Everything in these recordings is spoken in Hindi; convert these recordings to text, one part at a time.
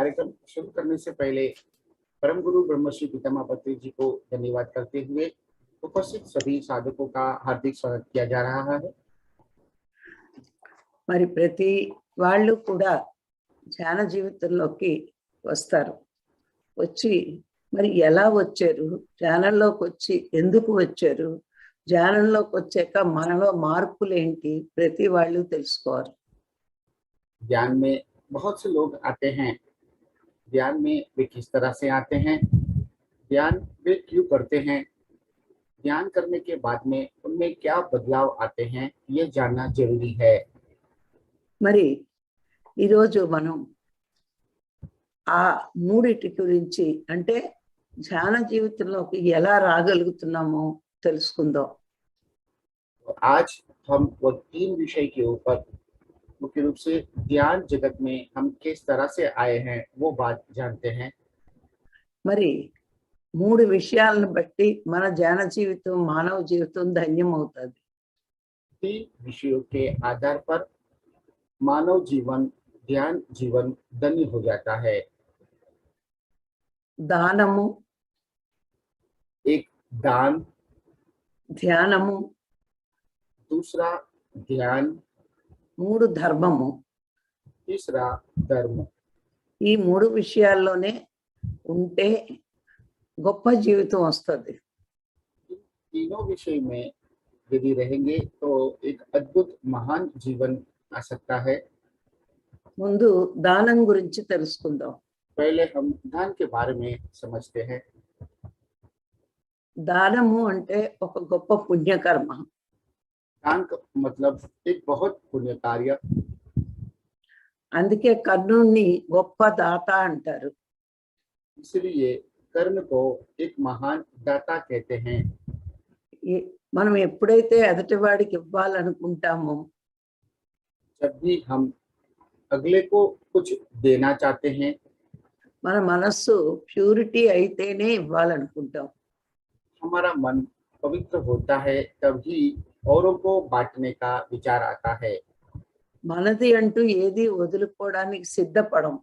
कार्यक्रम शुरू करने से पहले परम गुरु ब्रह्मश्री पितामह पत्री जी को धन्यवाद करते हुए उपस्थित सभी साधकों का हार्दिक स्वागत किया जा रहा है। మరి ప్రతి వాళ్ళు కూడా ధ్యాన జీవితంలోకి వస్తారు. వచ్చి మరి ఎలా వచ్చారు, ధ్యానంలోకి వచ్చి ఎందుకు వచ్చారు, ధ్యానంలోకి వచ్చాక మనలో మార్పులు ఏంటి, ప్రతి వాళ్ళు తెలుసుకోవాలి. ध्यान में बहुत से लोग आते हैं। ध्यान में वे किस तरह से आते हैं, ध्यान वे क्यों करते हैं, ध्यान करने के बाद में उनमें क्या बदलाव आते हैं, ये जानना जरूरी है। మరి ఈరోజు మనం ఆ మూడిటి గురించి అంటే ధ్యాన జీవితంలోకి ఎలా రాగలుగుతున్నామో తెలుసుకుందాం. आज हम वो 3 विषय के ऊपर मुख्य रूप से ध्यान जगत में हम किस तरह से आए हैं वो बात जानते हैं। మరి మూడు విషయాలను బట్టి మన ధ్యాన జీవితం, మానవ జీవితం ధన్యం అవుతుంది. 3 विषयों के आधार पर मानव जीवन, ध्यान जीवन धन्य हो जाता है। దానము, एक दान, ధ్యానము, दूसरा ध्यान, మూడు ధర్మము. तीसरा धर्म। ఈ మూడు విషయాల్లోనే ఉంటే గొప్ప జీవితం వస్తుంది. तीनों विषय में यदि रहेंगे तो एक अद्भुत महान जीवन आ सकता है। ముందు దానం గురించి తెలుసుకుందాం. पहले हम दान के बारे में समझते हैं। దానము అంటే ఒక గొప్ప పుణ్యకర్మ. दान का मतलब एक बहुत पुण्य कार्य। అందుకే కర్ణుణ్ణి గొప్ప దాత అంటారు. इसलिए कर्म को एक महान दाता कहते हैं। మనం ఎప్పుడైతే ఎదుటివాడికి ఇవ్వాలనుకుంటామో, जब भी हम अगले को कुछ देना चाहते हैं, మన మనస్సు ప్యూరిటీ అయితేనే ఇవ్వాలనుకుంటాం. हमारा मन पवित्र होता है तभी औरों को बांटने का विचार आता है। మనది అంటూ ఏది వదులుకోవడానికి సిద్ధపడం.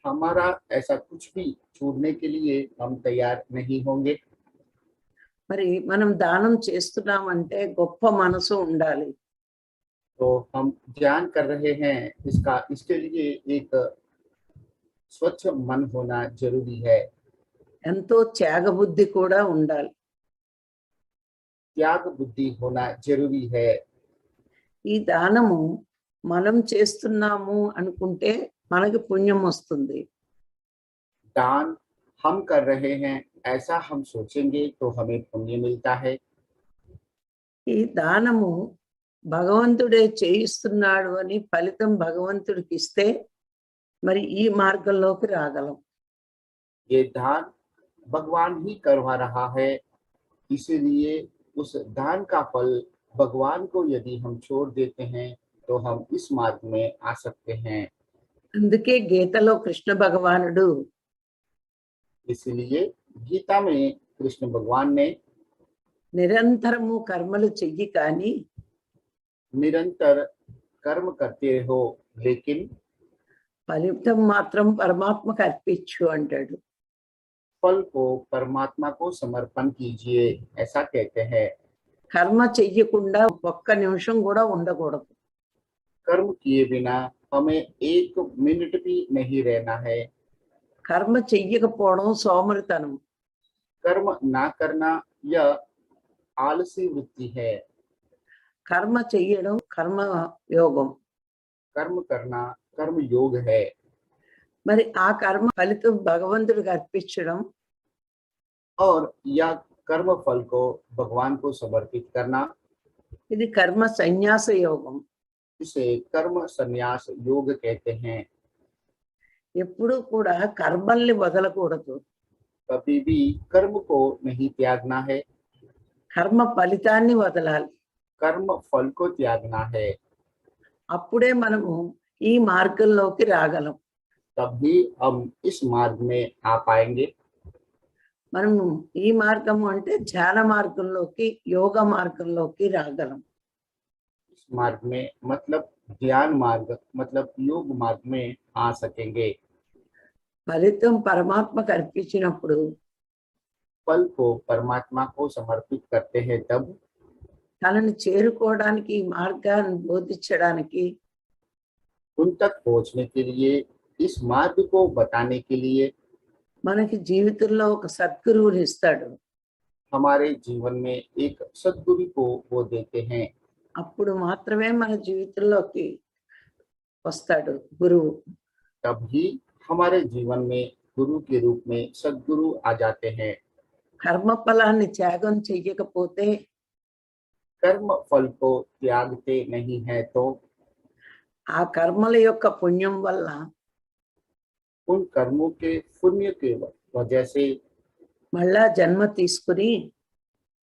हमारा ऐसा कुछ भी छोड़ने के लिए हम तैयार नहीं होंगे। మరి మనం దానం చేస్తున్నామంటే గొప్ప మనసు ఉండాలి. तो हम ध्यान कर रहे हैं, इसके लिए एक स्वच्छ मन होना जरूरी है। ఎంతో త్యాగబుద్ధి కూడా ఉండాలి. त्याग बुद्धि होना जरूरी है। ఈ దానము మనం చేస్తున్నాము అనుకుంటే మనకి పుణ్యం వస్తుంది. दान हम कर रहे हैं ऐसा हम सोचेंगे तो हमें पुण्य मिलता है। ఈ దానము భగవంతుడే చేయిస్తున్నాడు అని ఫలితం భగవంతుడికి ఇస్తే మరి ఈ మార్గంలోకి రాగలం. ये दान भगवान ही करवा रहा है, इसीलिए उस दान का फल भगवान को यदि हम छोड़ देते हैं तो हम इस मार्ग में आ सकते हैं। అందుకే గీతలో కృష్ణ భగవానుడు इसलिए गीता में कृष्ण भगवान ने నిరంతరము కర్మలు చెయ్యి కానీ निरंतर कर्म करते रहो लेकिन ఫలితం మాత్రం పరమాత్మకు అర్పించు అంటాడు. फल को परमात्मा को समर्पण कीजिए, ऐसा कहते हैं। కర్మ చెయ్యకుండా ఒక్క నిమిషం కూడా ఉండకూడదు. कर्म किए बिना हमें 1 मिनट भी नहीं रहना है। కర్మ చెయ్యకపోవడం సోమరితనం. कर्म ना करना यह आलसी वृत्ति है। కర్మ చెయ్యడం కర్మ యోగం. कर्म करना कर्म योग है। మరి ఆ కర్మ ఫలితం భగవంతుడికి అర్పించడం और यह कर्म फल को भगवान को समर्पित करना, ఇది కర్మ సన్యాస యోగం. इसे कर्म संन्यास योग कहते हैं। ఎప్పుడు కూడా కర్మల్ని వదలకూడదు. कभी भी कर्म को नहीं त्यागना है, కర్మ ఫలితాన్ని వదలాలి. कर्म फल को त्यागना है। అప్పుడే మనము ఈ మార్గంలోకి రాగలం. तभी हम इस मार्ग में आ पाएंगे। మనము ఈ మార్గము అంటే ధ్యాన మార్గంలోకి, యోగ మార్గంలోకి రాగలం. इस मार्ग में मतलब ध्यान मार्ग, मतलब योग मार्ग में आ सकेंगे। ఫలితం పరమాత్మకు అర్పించినప్పుడు फल को परमात्मा को समर्पित करते हैं तब తనని చేరుకోవడానికి ఈ మార్గాన్ని బోధించడానికి उन तक पहुंचने के लिए, इस मार्ग को बताने के लिए మనకి జీవితంలో ఒక సద్గురువుని ఇస్తాడు. हमारे जीवन में एक सद्गुरु को वो देते हैं। అప్పుడు మాత్రమే మన జీవితంలోకి వస్తాడు గురువు. तब ही हमारे जीवन में गुरु के रूप में सद्गुरु आ जाते हैं। కర్మ ఫలాన్ని త్యాగం చెయ్యకపోతే कर्म फल को त्यागते नहीं है तो ఆ కర్మల యొక్క పుణ్యం వల్ల उन कर्मों के पुण्य के वजह से మళ్ళా జన్మ తీసుకుని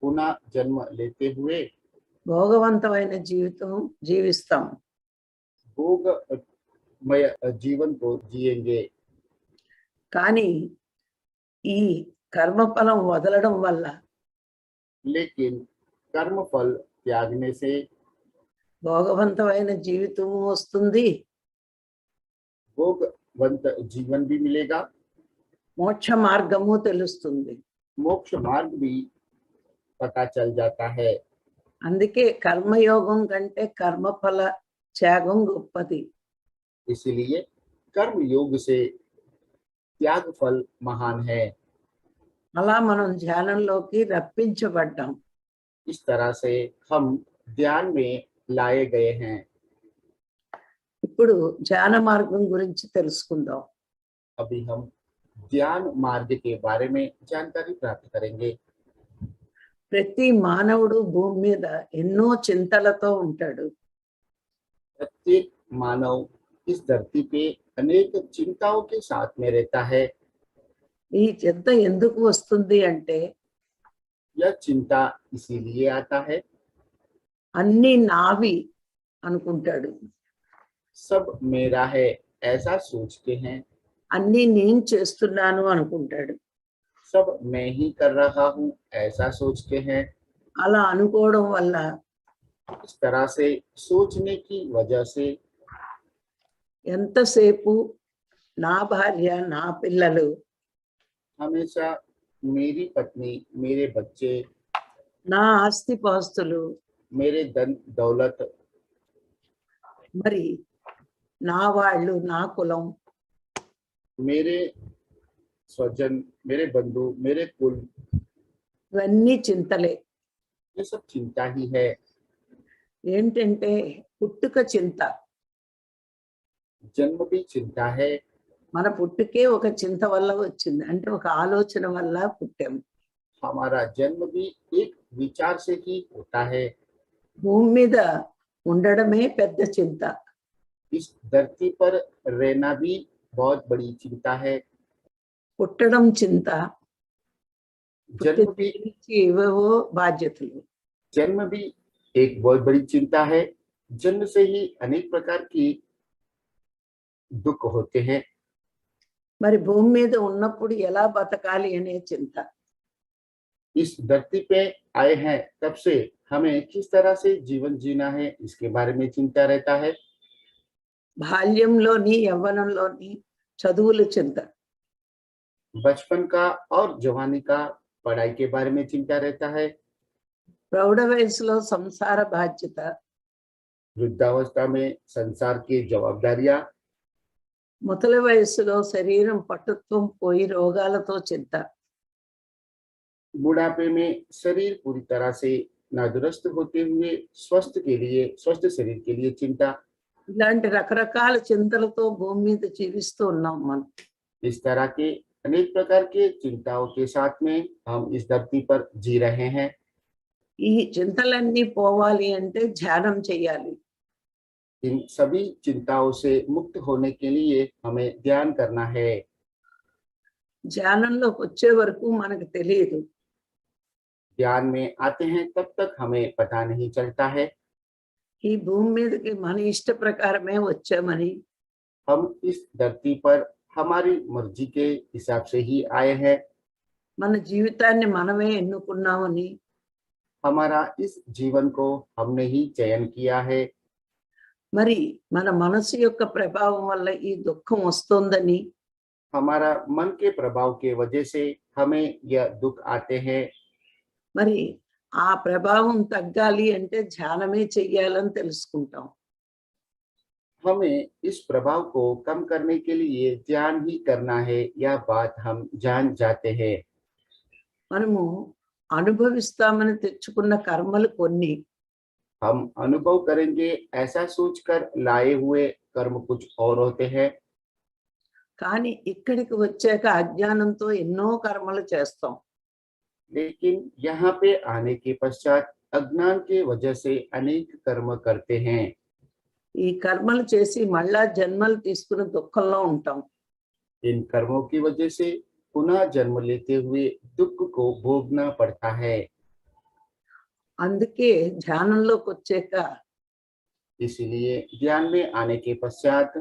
पुनः जन्म लेते हुए భోగవంతమైన జీవితం జీవిస్తాం. भोगमय जीवन को जिएंगे। కానీ ఈ కర్మఫలం వదలడం వల్ల लेकिन कर्म फल त्यागने से భోగవంతమైన జీవితం వస్తుంది, भोगवंत जीवन भी मिलेगा, మోక్ష మార్గము తెలుస్తుంది. मोक्ष मार्ग भी पता चल जाता है। అందుకే కర్మయోగం కంటే కర్మఫల త్యాగం గొప్పది. इसलिए कर्म योग से त्याग फल महान है। అలా మనం ధ్యానంలోకి రప్పించబడ్డాం. इस तरह से हम ध्यान में लाए गए हैं। ఇప్పుడు ధ్యాన మార్గం గురించి తెలుసుకుందాం. अभी हम ध्यान मार्ग के बारे में जानकारी प्राप्त करेंगे। ప్రతి మానవుడు భూమి మీద ఎన్నో చింతలతో ఉంటాడు. प्रत्येक मानव इस धरती पे अनेक चिंताओं के साथ में रहता है। ఈ చింత ఎందుకు వస్తుంది అంటే यह चिंता इसीलिए आता है, అన్ని నావి అనుకుంటాడు, सब मेरा है ऐसा सोचते हैं, అన్ని నేను చేస్తున్నాను అనుకుంటాడు. सब मैं ही कर रहा हूँ ऐसा सोचते हैं। అలా అనుకోవడం వల్ల इस तरह से सोचने की वजह से ఎంతసేపు నా భార్య నా పిల్లలు हमेशा मेरी पत्नी, मेरे बच्चे, నా ఆస్తిపాస్తులు मेरे धन दौलत, మరి నా వాళ్ళు నా కులం मेरे स्वजन, मेरे बंधु, मेरे कुल, ఇవన్నీ చింతలే. ये सब चिंता ही है। ఏంటంటే పుట్టుక చింత. जन्म भी चिंता है। మన పుట్టుకే ఒక చింత వల్ల వచ్చింది, అంటే ఒక ఆలోచన వల్ల పుట్టాం. हमारा जन्म भी एक विचार से ही होता है। భూమి మీద ఉండడమే పెద్ద చింత. इस धरती पर रहना भी बहुत बड़ी चिंता है। పుట్టడం చింత, जन्म भी ఏవేవో బాధ్యతలు. जन्म भी एक बहुत बड़ी चिंता है। जन्म से ही अनेक प्रकार की दुख होते हैं। మరి భూమి మీద ఉన్నప్పుడు ఎలా బతకాలి అనే చింత. इस धरती पे आए हैं तब से हमें किस तरह से जीवन जीना है इसके बारे में चिंता रहता है। బాల్యంలోని యవ్వనంలోని చదువుల చింత, बचपन का और जवानी का पढ़ाई के बारे में चिंता रहता है। ప్రౌఢ వయసులో సంసార బాధ్యత, वृद्धावस्था में संसार की जवाबदारियां, ముసలి వయసులో శరీరం పటుత్వం పోయి రోగాలతో చింత. बुढ़ापे में शरीर पूरी तरह से नादुरुस्त होते हुए स्वस्थ शरीर के लिए चिंता। ఇలాంటి రకరకాల చింతలతో భూమి మీద జీవిస్తూ ఉన్నాం మనం. इस तरह के अनेक प्रकार के चिंताओं के साथ में हम इस धरती पर जी रहे हैं। ఈ చింతలన్నీ పోవాలి అంటే ధ్యానం చేయాలి. इन सभी चिंताओं से मुक्त होने के लिए हमें ध्यान करना है। ధ్యానంలోకి వచ్చే వరకు మనకు తెలియదు. ध्यान में आते हैं तब तक हमें पता नहीं चलता है। ఈ భూమి మీదకి మన ఇష్ట ప్రకారమే వచ్చామని, हम इस धरती पर हमारी मर्जी के हिसाब से ही आए हैं। మన జీవితాన్ని మనమే ఎన్నుకున్నామని, हमारा इस जीवन को हमने ही चयन किया है। మరి మన మనసు యొక్క ప్రభావం వల్ల ఈ దుఃఖం వస్తోందని, हमारा मन के प्रभाव के वजह से हमें यह दुख आते हैं। మరి ఆ ప్రభావం తగ్గాలి అంటే ధ్యానమే చెయ్యాలని తెలుసుకుంటాం. हमें इस प्रभाव को कम करने के लिए ध्यान ही करना है, यह बात हम जान जाते हैं। మనము అనుభవిస్తామని తెచ్చుకున్న కర్మలు కొన్ని, हम अनुभव करेंगे ऐसा सोचकर लाए हुए कर्म कुछ और होते हैं, కానీ ఇక్కడికి వచ్చాక అజ్ఞానంతో ఎన్నో కర్మలు చేస్తాం. लेकिन यहाँ पे आने के पश्चात अज्ञान के वजह से अनेक कर्म करते हैं। ఈ కర్మలు చేసి మళ్ళా జన్మలు తీసుకుని దుఃఖంలో ఉంటాం. इन कर्मों की वजह से पुनः जन्म लेते हुए दुख को भोगना पड़ता है। అందుకే ధ్యానంలోకి వచ్చాక इसलिए ध्यान में आने के पश्चात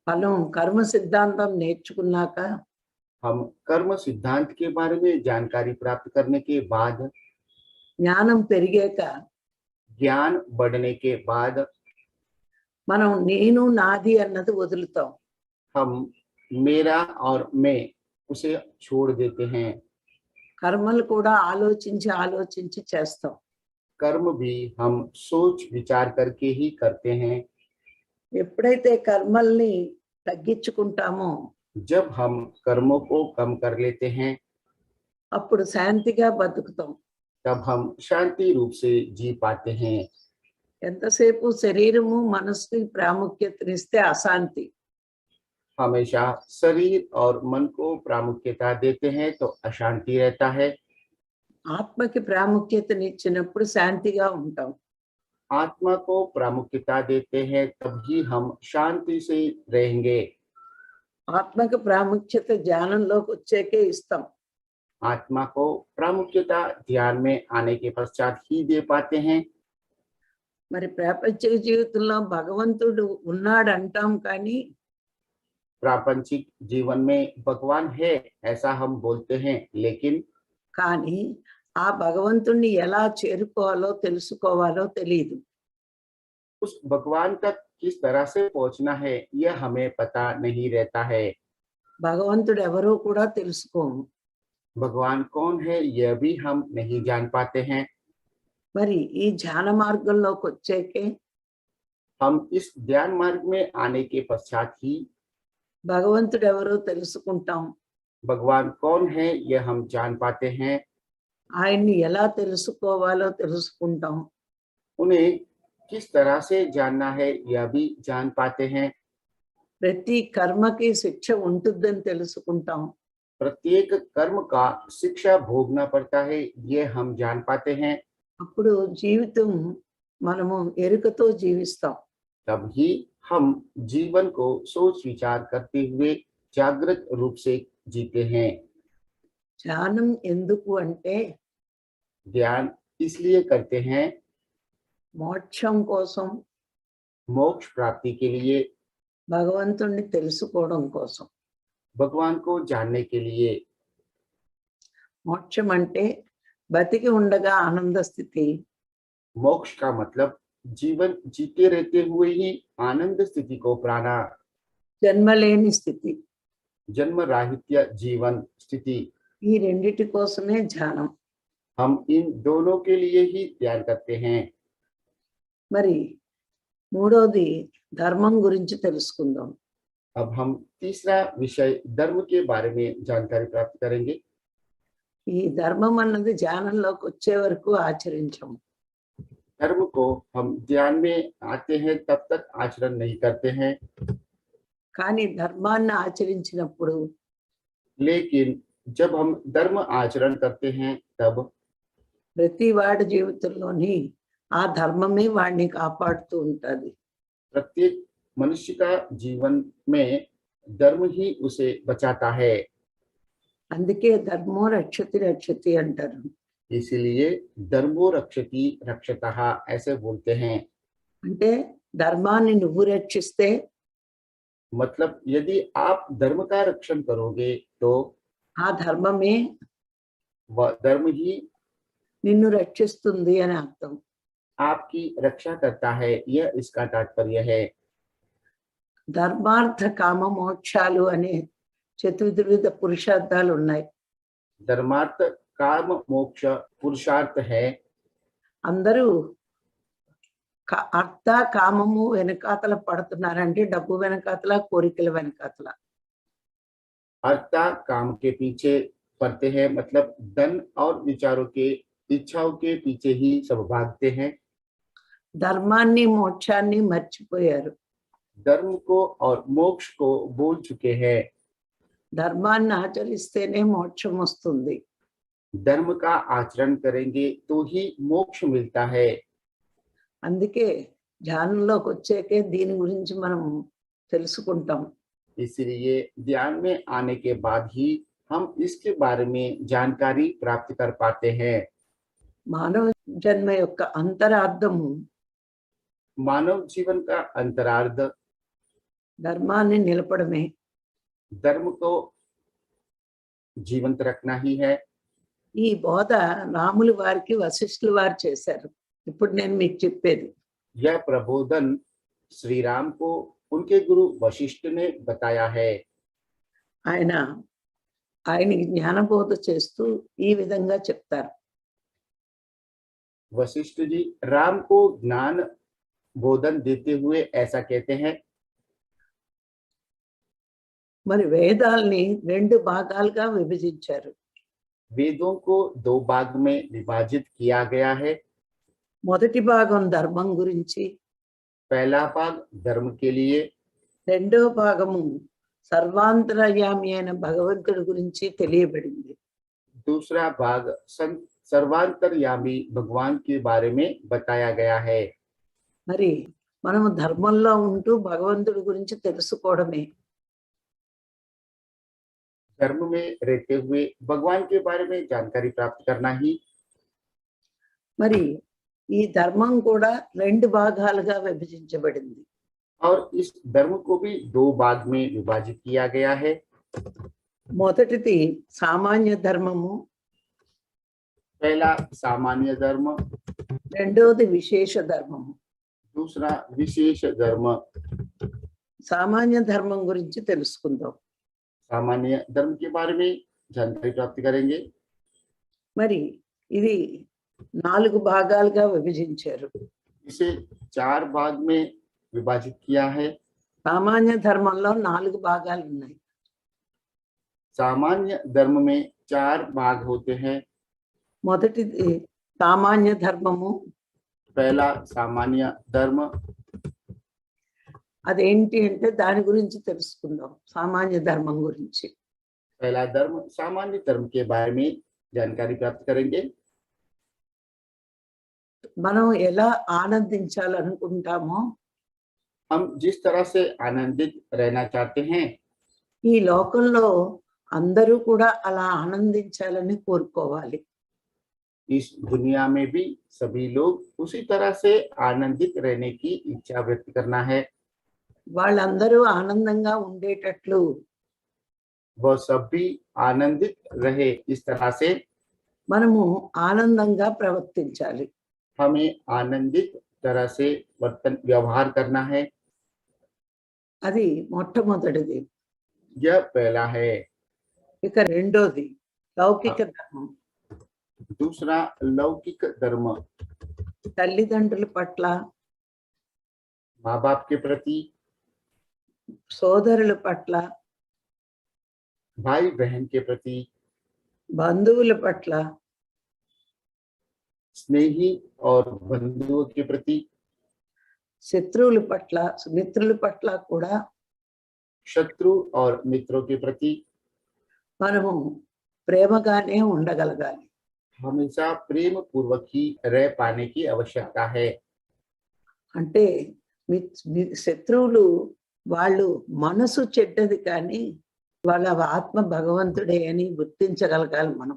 మనం కర్మ సిద్ధాంతం నేర్చుకున్నాక हम कर्म सिद्धांत के बारे में जानकारी प्राप्त करने के बाद, జ్ఞానం పెరిగాక ज्ञान बढ़ने के बाद మనం నేను నాది అన్నది వదులుతాం. हम मेरा और मैं उसे छोड़ देते हैं। కర్మలు కూడా ఆలోచించి ఆలోచించి చేస్తాం. कर्म भी हम सोच विचार करके ही करते हैं। ఎప్పుడైతే కర్మల్ని తగ్గించుకుంటామో जब हम कर्मों को कम कर लेते हैं, అప్పుడు శాంతిగా బతుకుతాం. तब हम शांति रूप से जी पाते हैं। ఎంతసేపు శరీరము మనసుకి ప్రాముఖ్యతనిస్తే అశాంతి, हमेशा शरीर और मन को प्रामुख्यता देते हैं तो अशांति रहता है। ఆత్మకి ప్రాముఖ్యతనిచ్చినప్పుడు శాంతిగా ఉంటాం. आत्मा को प्रामुख्यता देते हैं तभी हम शांति से रहेंगे। ఆత్మకి ప్రాముఖ్యత ధ్యానంలోకి వచ్చాకే ఇస్తాం. आत्मा को प्रामुख्यता ध्यान में आने के पश्चात ही दे पाते हैं। మరి ప్రాపంచిక జీవితంలో భగవంతుడు ఉన్నాడు అంటాం, కానీ प्रापंचिक जीवन में भगवान है ऐसा हम बोलते हैं, लेकिन కానీ ఆ భగవంతుణ్ణి ఎలా చేరుకోవాలో తెలుసుకోవాలో తెలియదు. उस भगवान तक किस तरह से पहुंचना है यह हमें पता नहीं रहता है। భగవంతుడు ఎవరో కూడా తెలుసుకోము. भगवान कौन है यह भी हम नहीं जान पाते हैं। మరి ఈ ధ్యాన మార్గంలోకి వచ్చాకే हम इस ध्यान मार्ग में आने के पश्चात ही భగవంతుడు ఎవరో తెలుసుకుంటాం. भगवान कौन है यह हम जान पाते हैं। ఆయన్ని ఎలా తెలుసుకోవాలో తెలుసుకుంటాం. उन्हें किस तरह से जानना है यह भी जान पाते हैं। ప్రతి కర్మకి శిక్ష ఉంటుందని తెలుసుకుంటాం. प्रत्येक कर्म का शिक्षा भोगना पड़ता है ये हम जान पाते हैं। అప్పుడు జీవితం మనము ఎరుకతో జీవిస్తాం. तभी हम जीवन को सोच विचार करते हुए जागृत रूप से जीते हैं। ధ్యానం ఎందుకు అంటే ध्यान इसलिए करते हैं మోక్షం కోసం, मोक्ष प्राप्ति के लिए, భగవంతుణ్ణి తెలుసుకోవడం కోసం. भगवान को जानने के लिए। మోక్షం అంటే బతికి ఉండగా ఆనంద స్థితి, मोक्ष का मतलब जीवन जीते रहते हुए ही आनंद स्थिति को प्राणा, జన్మలేని స్థితి. जन्म राहित्य जीवन स्थिति। ఈ రెండిటి కోసమే ధ్యానం. हम इन दोनों के लिए ही ध्यान करते हैं। మరి మూడోది ధర్మం గురించి తెలుసుకుందాం. अब हम तीसरा विषय धर्म के बारे में जानकारी प्राप्त करेंगे। ఈ ధర్మం అన్నది ధ్యానంలోకి వచ్చే వరకు ఆచరించం. धर्म को हम ध्यान में आते हैं तब तक आचरण नहीं करते हैं, కానీ ధర్మాన్ని ఆచరించినప్పుడు लेकिन जब हम धर्म आचरण करते हैं तब ప్రతి వాడి జీవితంలోని ఆ ధర్మమే వాడిని కాపాడుతూ ఉంటది. प्रत्येक मनुष्य का जीवन में धर्म ही उसे बचाता है। అందుకే ధర్మో రక్షతి రక్షతి అంటారు. इसलिए धर्मो रक्षति रक्षतः ऐसे बोलते हैं। అంటే ధర్మాన్ని నువ్వు రక్షిస్తే मतलब यदि आप धर्म का रक्षण करोगे तो ఆ ధర్మమే वह धर्म ही నిన్ను రక్షిస్తుంది అని అర్థం. आपकी रक्षा करता है, यह इसका तात्पर्य है। ధర్మార్థ కామ మోక్షాలు అనే చతుర్విధ పురుషార్థాలు ఉన్నాయి. धर्मार्थ काम मोक्ष पुरुषार्थ है. అందరూ అర్థ కామము వెనకాతల పడుతున్నారంటే డబ్బు వెనకాతల, కోరికల వెనకాతల. अर्थ काम के पीछे पड़ते हैं, मतलब धन और विचारों के इच्छाओं के पीछे ही सब भागते हैं. ధర్మాన్ని మోక్షాన్ని మర్చిపోయారు. धर्म को और मोक्ष को भूल चुके हैं. ధర్మాన్ని ఆచరిస్తేనే మోక్షం వస్తుంది. धर्म का आचरण करेंगे तो ही मोक्ष मिलता है. అందుకే ధ్యానంలోకి వచ్చాకే దీని గురించి మనం తెలుసుకుంటాం. इसलिए ध्यान में आने के बाद ही हम इसके बारे में जानकारी प्राप्त कर पाते हैं. మానవ జన్మ యొక్క అంతరార్థము मानव जीवन का अंतरार्ध ధర్మాన్ని నిలపడమే. धर्म को जीवंत रखना ही है. ఈ బోధ రాములు వారికి వశిష్ఠుల వారు చేశారు. ఇప్పుడు నేను మీకు చెప్పేది. यह प्रबोधन श्री राम को उनके गुरु वशिष्ठ ने बताया है. ఆయనకి జ్ఞానబోధ చేస్తూ ఈ విధంగా చెప్తారు. वशिष्ठ जी राम को ज्ञान बोधन देते हुए ऐसा कहते हैं. మరి వేదాల్ని 2 భాగాలుగా విభజించారు. वेदों को 2 भाग में विभाजित किया गया है. మొదటి భాగం ధర్మం గురించి, पहला भाग धर्म के लिए, రెండో భాగము సర్వాంతర్యామి అయిన భగవంతుడి గురించి తెలియబడింది. दूसरा भाग सर्वांतर्यामी भगवान के बारे में बताया गया है. మరి మనము ధర్మంలో ఉంటూ భగవంతుడి గురించి తెలుసుకోవడమే. धर्म में रहते हुए भगवान के बारे में जानकारी प्राप्त करना ही. మరి ఈ ధర్మం కూడా 2 భాగాలుగా విభజించబడింది. और इस धर्म को भी 2 भाग में विभाजित किया गया है. మొదటిది సామాన్య ధర్మము, पहला सामान्य धर्म, రెండోది విశేష ధర్మము. दूसरा विशेष धर्म. సామాన్య ధర్మం గురించి తెలుసుకుందాం. सामान्य धर्म के बारे में जानकारी प्राप्त करेंगे. మరి ఇది 4 భాగాలుగా విభజించారు. इसे 4 भाग में विभाजित किया है. సామాన్య ధర్మంలో 4 భాగాలు ఉన్నాయి. सामान्य धर्म में 4 भाग होते हैं. మొదటిది సామాన్య ధర్మము. पहला सामान्य धर्म. అదేంటి అంటే దాని గురించి తెలుసుకుందాం. సామాన్య ధర్మం గురించి. पहला धर्म सामान्य धर्म के बारे में जानकारी प्राप्त करेंगे. మనం ఎలా ఆనందించాలనుకుంటామో, हम जिस तरह से आनंदित रहना चाहते हैं, ఈ లోకంలో అందరూ కూడా అలా ఆనందించాలని కోరుకోవాలి. इस दुनिया में भी सभी लोग उसी तरह से आनंदित रहने की इच्छा व्यक्त करना है. వాళ్ళందరూ ఆనందంగా ఉండేటట్లు वह सब भी आनंदित रहे, इस तरह से మనము ఆనందంగా ప్రవర్తించాలి. हमें आनंदित तरह से व्यवहार करना है. అది మొట్టమొదటిది. यह पहला है. ఇక రెండోది లౌకిక ధర్మం. दूसरा लौकिक धर्म. తల్లిదండ్రుల పట్ల, माँ बाप के प्रति, సోదరుల పట్ల, भाई बहन के प्रति, బంధువుల పట్ల, स्नेही और बंधुओं के प्रति, శత్రువుల పట్ల, మిత్రుల పట్ల కూడా शत्रु और मित्रों के प्रति మనము ప్రేమగానే ఉండగలగాలి. हमेशा प्रेम पूर्वक ही रह पाने की आवश्यकता है. అంటే శత్రువులు వాళ్ళు మనసు చెడ్డది కానీ వాళ్ళ ఆత్మ భగవంతుడే అని గుర్తించగలగాలి మనం.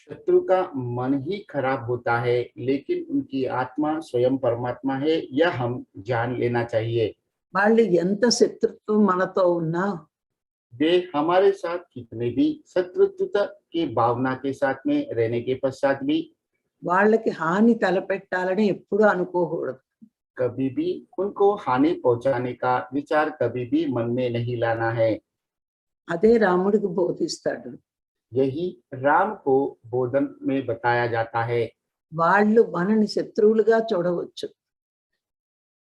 शत्रु का मन ही खराब होता है, लेकिन उनकी आत्मा स्वयं परमात्मा है, यह हम जान लेना चाहिए. వాళ్ళు ఎంత శత్రుత్వం మనతో ఉన్నా वे हमारे साथ कितने भी शत्रुता की भावना के साथ में रहने के पश्चात भी వాళ్ళకి హాని తలపెట్టాలని ఎప్పుడూ అనుకోకూడదు. कभी भी उनको हानि पहुंचाने का विचार कभी भी मन में नहीं लाना है. అదే రాముడికి బోధిస్తాడు. यही राम को बोधन में बताया जाता है। వాళ్ళు మనని శత్రువులుగా చూడవచ్చు,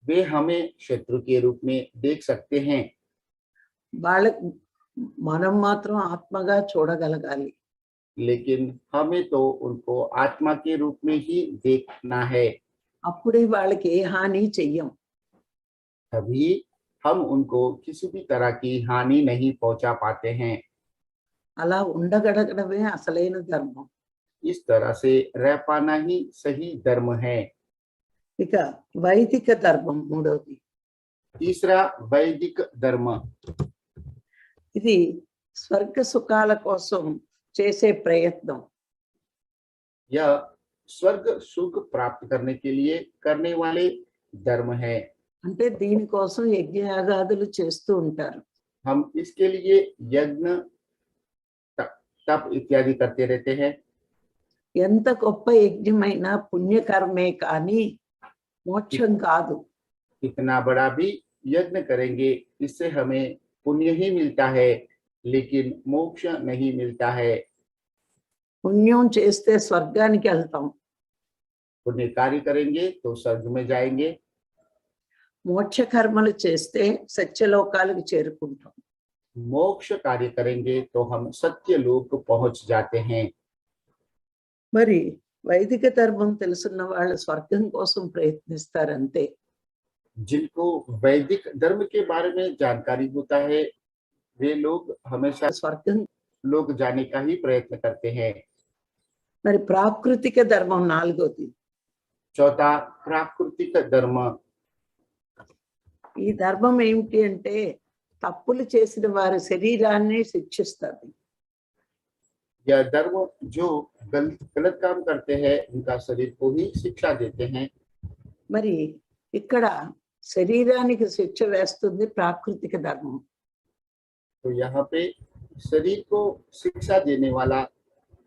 वे हमें शत्रु के रूप में देख सकते हैं, వాళ్ళకి మనం మాత్రం ఆత్మగా చూడగలగాలి. लेकिन हमें तो उनको आत्मा के रूप में ही देखना है। అప్పుడే వాళ్ళకి ఏ హాని చెయ్యం. तभी हम उनको किसी भी तरह की हानि नहीं पहुंचा पाते हैं। అలా ఉండగలగడమే అసలైన ధర్మం. इस तरह से रह पाना ही सही धर्म है। ఇక వైదిక ధర్మం మూడవది. तीसरा वैदिक धर्म। ఇది స్వర్గ సుఖాల కోసం చేసే ప్రయత్నం. यह स्वर्ग सुख प्राप्त करने के लिए करने वाले धर्म है। అంటే దీనికోసం యజ్ఞయాగాదులు చేస్తూ ఉంటారు. हम इसके लिए यज्ञ तप इत्यादि करते रहते हैं। ఎంత గొప్ప యజ్ఞమైనా పుణ్యకర్మే కానీ మోక్షం కాదు. इतना बड़ा भी यज्ञ करेंगे, इससे हमें पुण्य ही मिलता है, लेकिन मोक्ष नहीं मिलता है। పుణ్యం చేస్తే స్వర్గానికి వెళ్తాం, पुण्य कार्य करेंगे तो स्वर्ग में जाएंगे, మోక్ష కర్మలు చేస్తే సత్యలోకాలకు చేరుకుంటాం. मोक्ष कार्य करेंगे तो हम सत्य लोक पहुंच जाते हैं। మరి వైదిక ధర్మం తెలుసున్న వాళ్ళు స్వర్గం కోసం ప్రయత్నిస్తారంతే. जिनको वैदिक धर्म के बारे में जानकारी होता है, वे लोग हमेशा స్వర్గం. लोग जाने का ही प्रयत्न करते हैं। మరి ప్రాకృతిక ధర్మం నాలుగోది. चौथा प्राकृतिक धर्म। ఈ ధర్మం ఏమిటి అంటే తప్పులు చేసిన వారి శరీరాన్ని శిక్షిస్తుంది. यह धर्म जो गलत काम करते हैं उनका शरीर को ही शिक्षा देते हैं। మరి ఇక్కడ శరీరానికి శిక్ష వేస్తుంది ప్రాకృతిక ధర్మం. तो यहाँ पे शरीर को शिक्षा देने वाला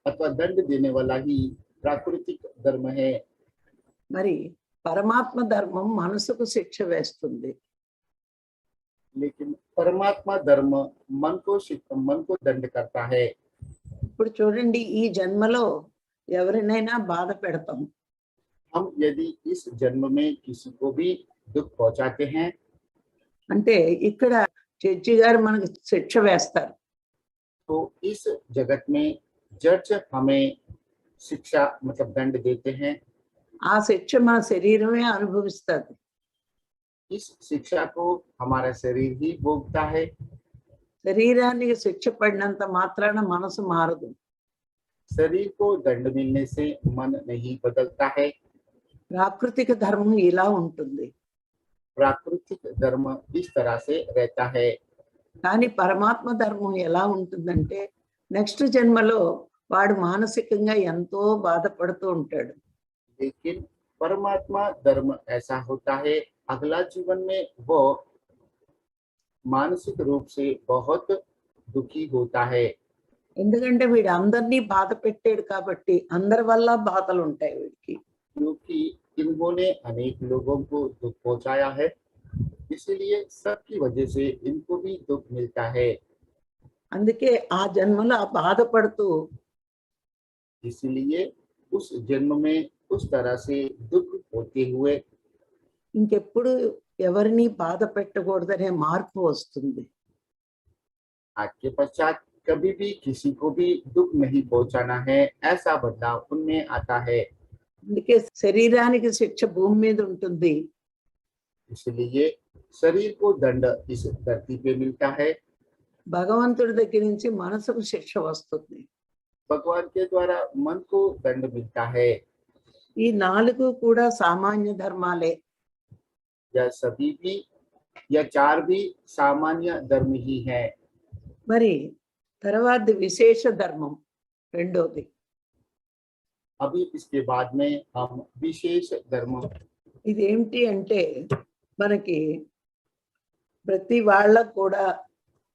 अथवा दंड देने वाला ही प्राकृतिक धर्म है। మరి పరమాత్మ ధర్మం మనసుకు శిక్ష వేస్తుంది. लेकिन परमात्मा धर्म मन को दंड करता है। ఇప్పుడు చూడండి, ఈ జన్మలో ఎవరినైనా బాధ పెడతాం, हम यदि इस जन्म में किसी को भी दुख पहुंचाते हैं, అంటే ఇక్కడ జడ్జి గారు మనకు శిక్ష వేస్తారు. तो इस जगत में जज हमें शिक्षा मतलब दंड देते हैं। ఆ శిక్ష మన శరీరమే అనుభవిస్తుంది. इस शिक्षा को हमारा शरीर ही भोगता है। శరీరానికి శిక్ష పడినంత మాత్రాన మనసు మారదు. शरीर को दंड मिलने से मन नहीं बदलता है। ప్రాకృతిక ధర్మం ఇలా ఉంటుంది, प्राकृतिक धर्म इस तरह से रहता है। కానీ పరమాత్మ ధర్మం ఎలా ఉంటుందంటే నెక్స్ట్ జన్మలో వాడు మానసికంగా ఎంతో బాధపడుతూ ఉంటాడు. लेकिन परमात्मा धर्म ऐसा होता है, अगला जीवन में वो मानसिक रूप से बहुत दुखी होता है। ఎందుకంటే వీడు అందరినీ బాధ పెట్టాడు కాబట్టి అందరి వల్ల బాధలు ఉంటాయి వీడికి. क्योंकि इन्होंने अनेक लोगों को दुख पहुंचाया है, इसलिए सबकी वजह से इनको भी दुख मिलता है। అందుకే ఆ జన్మలో ఆ బాధపడుతూ इसलिए उस जन्म में उस तरह से दुख होते हुए ఇంకెప్పుడు ఎవరిని బాధ పెట్టకూడదనే మార్పు వస్తుంది. आज के पश्चात कभी भी किसी को भी दुख नहीं पहुंचाना है, ऐसा बदलाव उनमें आता है। అందుకే శరీరానికి శిక్ష భూమి మీద ఉంటుంది, इसलिए शरीर को दंड इस धरती पे मिलता है, భగవంతుడి దగ్గర నుంచి మనసుకు శిక్ష వస్తుంది. भगवान के द्वारा मन को दंड मिलता है। ఈ నాలుగు కూడా సామాన్య ధర్మాలే. यह सभी भी यह चार भी सामान्य धर्म ही है। మరి తర్వాత విశేష ధర్మం రెండోది. अभी इसके बाद में हम विशेष धर्म। ఇదేమిటి అంటే మనకి ప్రతి వాళ్ళకు కూడా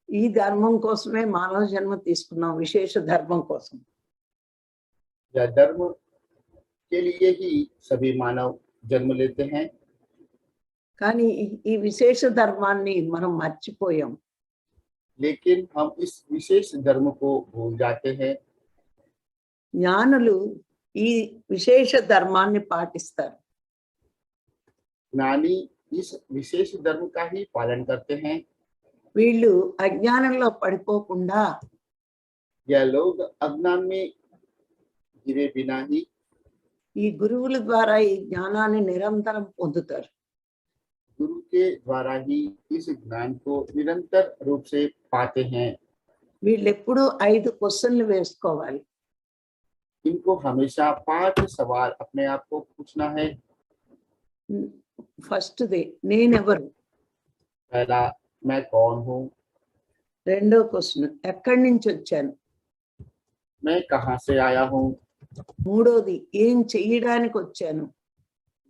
ఈ ధర్మం కోసమే మానవ జన్మ తీసుకున్నాం, విశేష ధర్మం కోసం. यह धर्म के लिए ही सभी मानव जन्म लेते हैं, కానీ ఈ విశేష ధర్మాన్ని మనం మర్చిపోయాం. लेकिन हम इस विशेष धर्म को भूल जाते हैं। జ్ఞానులు ఈ విశేష ధర్మాన్ని పాటిస్తారు. ज्ञानी इस विशेष धर्म का ही पालन करते हैं। వీళ్ళు అజ్ఞానంలో పడిపోకుండా यह लोग अज्ञान में गिरे बिना ही ఈ గురువుల ద్వారా ఈ జ్ఞానాన్ని నిరంతరం పొందుతారు. गुरु के द्वारा ही इस ज्ञान को निरंतर रूप से पाते हैं। వీళ్ళు ఎప్పుడు 5 క్వశ్చన్లు వేసుకోవాలి. इनको हमेशा 5 सवाल अपने आप को पूछना है। ఫస్ట్ది నేనెవరు, पहला, मैं कौन हूँ। రెండో క్వశ్చన్ ఎక్కడి నుంచి వచ్చాను, मैं कहाँ से आया हूँ। మూడోది ఏం చెయ్యడానికి వచ్చాను,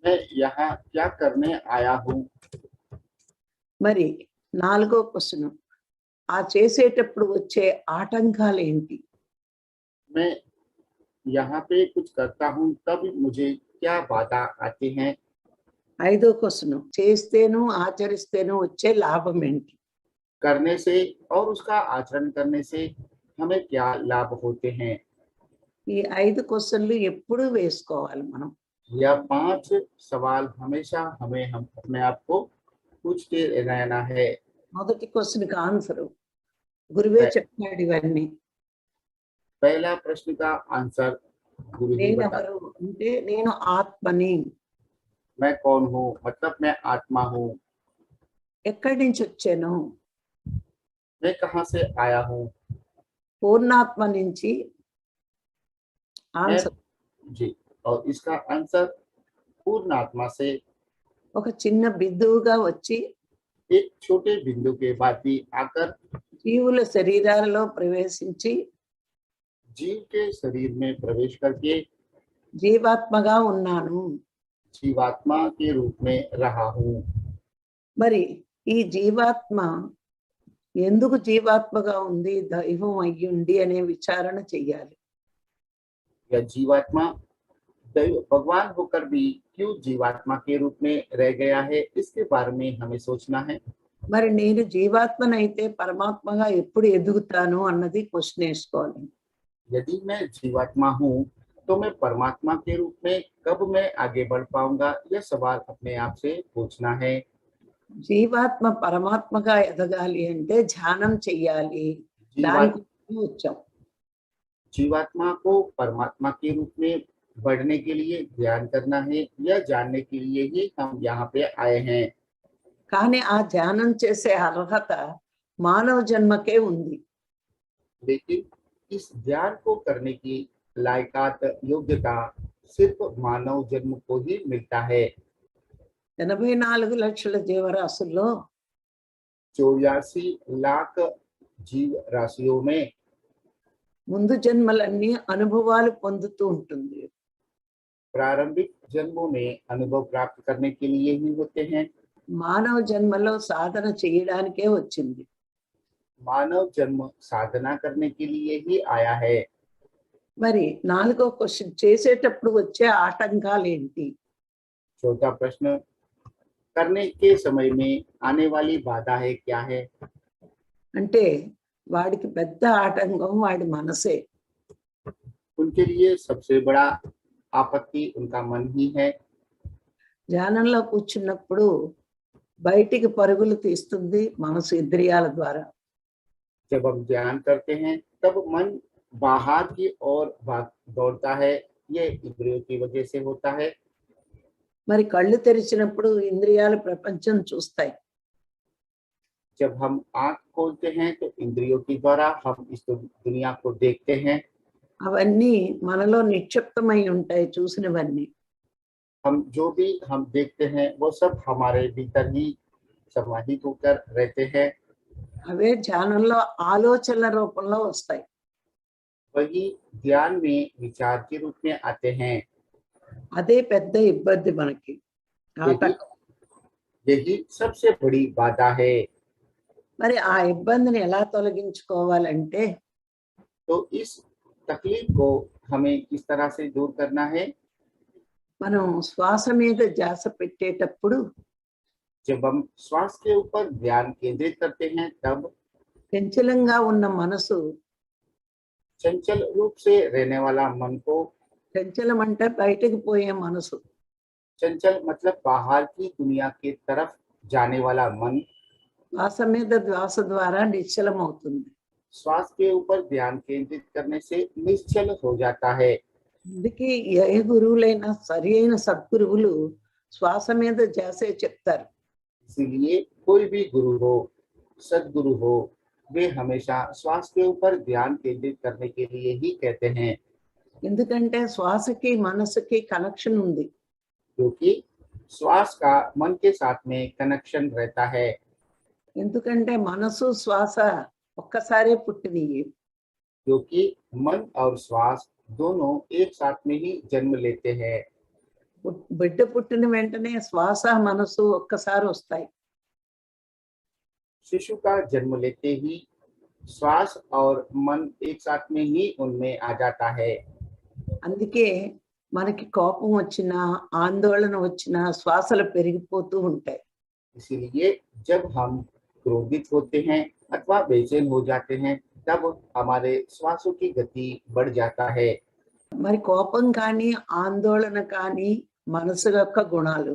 मैं यहाँ क्या करने आया हूँ। మరి నాలుగో క్వశ్చన్ ఆ చేసేటప్పుడు వచ్చే ఆటంకాలు ఏంటి, मैं यहाँ पे कुछ करता हूँ तब मुझे क्या बाधा आती हैं। ఐదో క్వశ్చన్ చేస్తేను ఆచరిస్తేను వచ్చే లాభం ఏంటి. करने से और उसका आचरण करने से हमें क्या लाभ होते हैं। ఈ 5 క్వశ్చన్లు ఎప్పుడు వేసుకోవాలి మనం. यह 5 सवाल हमेशा हम अपने आप को पूछते रहना है। మొదటి క్వశ్చన్కి ఆన్సర్ గురువే చెప్పాడు ఇవన్నీ. पहला प्रश्न का आंसर गुरु ही बता। నేనెవరు అంటే నేను ఆత్మని. मैं कौन हूँ मतलब मैं आत्मा हूँ। ఎక్కడి నుంచి వచ్చాను, मैं कहाँ से आया हूँ। పూర్ణాత్మ నుంచి मैं ఆన్సర్. जी, और इसका आंसर पूर्ण आत्मा से ఒక చిన్న బిందువుగా వచ్చి एक छोटे बिंदु के बाद भी आकर జీవుల శరీరాలలో ప్రవేశించి जीव के शरीर में प्रवेश करके జీవాత్మగా ఉన్నాను. जीवात्मा के रूप में रहा हूँ। మరి ఈ జీవాత్మ ఎందుకు జీవాత్మగా ఉంది, దైవం అయ్యుండి అనే విచారణ చెయ్యాలి. यह जीवात्मा दैव भगवान होकर भी क्यों जीवात्मा के रूप में रह गया है, इसके बारे में हमें सोचना है। మరి నేను జీవాత్మనైతే పరమాత్మగా ఎప్పుడు ఎదుగుతాను అన్నది క్వశ్చన్ వేసుకోవాలి. यदि मैं जीवात्मा हूँ तो मैं परमात्मा के रूप में कब मैं आगे बढ़ पाऊंगा, यह सवाल अपने आप से पूछना है। జీవాత్మ పరమాత్మగా ఎదగాలి అంటే ధ్యానం చెయ్యాలి. जीवात्मा దానికి వచ్చాం. जीवात्मा को परमात्मा के रूप में बढ़ने के लिए ध्यान करना है, यह जानने के लिए ही हम यहाँ पे आए हैं। కానీ ఆ ధ్యానం చేసే అర్హత మానవ జన్మకే ఉంది. लेकिन इस ध्यान को करने की लायकात योग्यता सिर्फ मानव जन्म को ही मिलता है। 84 లక్షల జీవరాశుల్లో 84 लाख जीव राशियों में ముందు జన్మలన్నీ అనుభవాలు పొందుతూ ఉంటుంది. प्रारंभिक जन्मों में अनुभव प्राप्त करने के लिए ही होते हैं। మానవ జన్మలో సాధన చేయడానికే వచ్చింది. मानव जन्म साधना करने के लिए ही आया है। మరి నాలుగో క్వశ్చన్ చేసేటప్పుడు వచ్చే ఆటంకాలు ఏంటి. चौथा प्रश्न, करने के समय में आने वाली बाधा है क्या है। అంటే వాడికి పెద్ద ఆటంకం వాడి మనసే. उनके लिए सबसे बड़ा आपत्ति उनका मन ही है। ధ్యానంలో కూర్చున్నప్పుడు బయటికి పరుగులు తీస్తుంది మనసు ఇంద్రియాల ద్వారా. जब हम ध्यान करते हैं तब मन बाहर की ओर दौड़ता है, ये इंद्रियों की वजह से होता है। మరి కళ్ళు తెరిచినప్పుడు ఇంద్రియాలు ప్రపంచం చూస్తాయి. जब हम आंख खोलते हैं तो इंद्रियों के द्वारा हम इस दुनिया को देखते हैं। అవన్నీ మనలో నిక్షిప్తమై ఉంటాయి చూసినవన్నీ. हम जो भी हम देखते हैं वो सब हमारे भीतर ही समाहित होकर रहते हैं। అవే ధ్యానంలో ఆలోచనల రూపంలో వస్తాయి. वही ध्यान में विचार के रूप में आते हैं। అదే పెద్ద ఇబ్బంది మనకి, ఆటంకం. यही सबसे बड़ी बाधा है। మరి ఆ ఇబ్బందిని ఎలా తొలగించుకోవాలంటే तो इस तकलीफ को हमें किस तरह से दूर करना है। మనం శ్వాస మీద ధ్యాస పెట్టేటప్పుడు जब हम श्वास के ऊपर ध्यान केंद्रित करते हैं तब చంచలంగా ఉన్న మనసు, चंचल रूप से रहने वाला मन को, చంచలం అంటే బయటకు పోయే మనసు, चंचल मतलब बाहर की दुनिया की तरफ जाने वाला मन, శ్వాస మీద ధ్యాస ద్వారా నిశ్చలం అవుతుంది. श्वास के ऊपर ध्यान केंद्रित करने से निश्चल हो जाता है। అందుకే ఏ గురువులైనా సరి అయిన సద్గురువులు శ్వాస మీద ధ్యాసే చెప్తారు. इसलिए कोई भी गुरु हो, सदगुरु हो, वे हमेशा श्वास के ऊपर ध्यान केंद्रित करने के लिए ही कहते हैं, ఎందుకంటే శ్వాసకి మనసుకి కనెక్షన్ ఉంది. क्योंकि श्वास का मन के साथ में कनेक्शन रहता है। ఎందుకంటే మనసు శ్వాస ఒక్కసారే పుట్టినవి. क्योंकि मन और श्वास दोनों एक साथ में ही जन्म लेते हैं। బిడ్డ పుట్టిన వెంటనే శ్వాస మనసు ఒక్కసారి వస్తాయి. शिशु का जन्म लेते ही श्वास और मन एक साथ में ही उनमें आ जाता है। అందుకే మనకి కోపం వచ్చినా ఆందోళన వచ్చినా శ్వాసలు పెరిగిపోతూ ఉంటాయి. इसीलिए जब हम क्रोधित होते हैं अथवा बेचैन हो जाते हैं, तब हमारे श्वासों की गति बढ़ जाता है। మరి కోపం కానీ ఆందోళన కానీ మనసు యొక్క గుణాలు.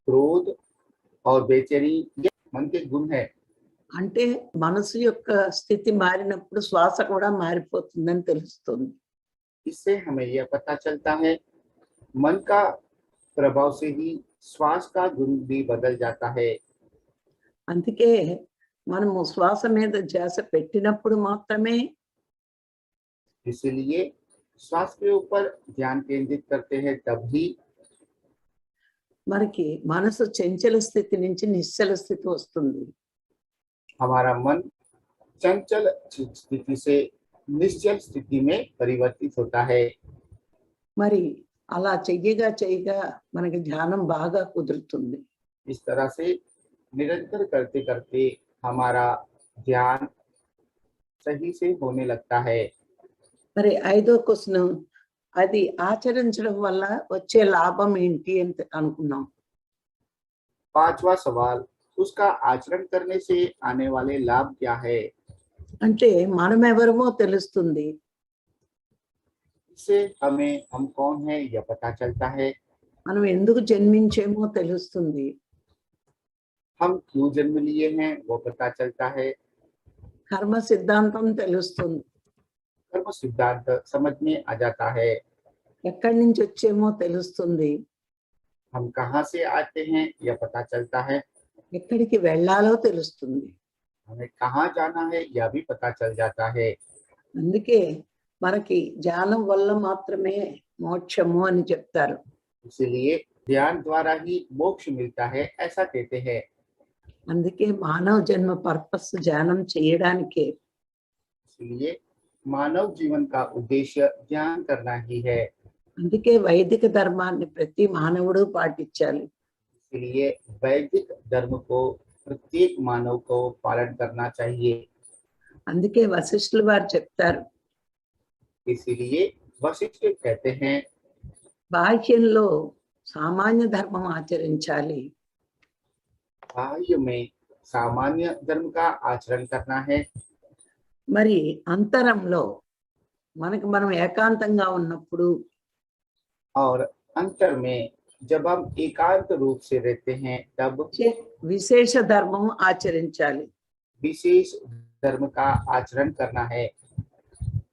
क्रोध और बेचैनी ये मन के गुण है। అంటే మనసు యొక్క స్థితి మారినప్పుడు శ్వాస కూడా మారిపోతుందని తెలుస్తుంది. इससे हमें यह पता चलता है, मन का प्रभाव से ही श्वास का गुण भी बदल जाता है। అందుకే మనము శ్వాస మీద ధ్యాస పెట్టినప్పుడు మాత్రమే इसलिए श्वास के ऊपर ध्यान केंद्रित करते हैं तब ही మనకి మనసు చంచల స్థితి నుంచి నిశ్చల స్థితి వస్తుంది. हमारा मन चंचल स्थिति से निश्चल स्थिति में परिवर्तित होता है। మరి అలా చెయ్యగా చెయ్యగా మనకి ధ్యానం బాగా కుదురుతుంది. इस तरह से निरंतर करते करते हमारा ध्यान सही से होने लगता है। మరి ఐదో క్వశ్చన్, అది ఆచరించడం వల్ల వచ్చే లాభం ఏంటి అని అనుకున్నాం. पांचवा सवाल, उसका आचरण करने से आने वाले लाभ क्या है? అంటే మనం ఎవరమో తెలుస్తుంది. इससे हमें हम कौन है यह पता चलता है। మనం ఎందుకు జన్మించేమో తెలుస్తుంది. हम क्यों जन्म लिए हैं वो पता चलता है। కర్మ సిద్ధాంతం తెలుస్తుంది. कर्म सिद्धांत समझ में आ जाता है। ఎక్కడి నుంచి వచ్చేమో తెలుస్తుంది. हम कहाँ से आते हैं यह पता चलता है। ఎక్కడికి వెళ్ళాలో తెలుస్తుంది. हमें कहाँ जाना है यह भी पता चल जाता है। అందుకే మనకి ధ్యానం వల్ల మాత్రమే మోక్షము అని చెప్తారు. इसलिए ध्यान द्वारा ही मोक्ष मिलता है ऐसा कहते हैं। అందుకే మానవ జన్మ పర్పస్ ధ్యానం చేయడానికే. इसलिए मानव जीवन का उद्देश्य ध्यान करना ही है। అందుకే వైదిక ధర్మాన్ని ప్రతి మానవుడు పాటించాలి. इसलिए वैदिक धर्म को प्रत्येक मानव को पालन करना चाहिए। అందుకే వశిష్ఠులు వారు చెప్తారు, इसलिए वशिष्ठ कहते हैं, బాహ్యంలో సామాన్య ధర్మం ఆచరించాలి, बाह्य में सामान्य धर्म का आचरण करना है, మరి అంతరంలో మనకి మనం ఏకాంతంగా ఉన్నప్పుడు और अंतर में जब हम एकांत रूप से रहते हैं तब విశేష ధర్మం ఆచరించాలి. विशेष धर्म का आचरण करना है।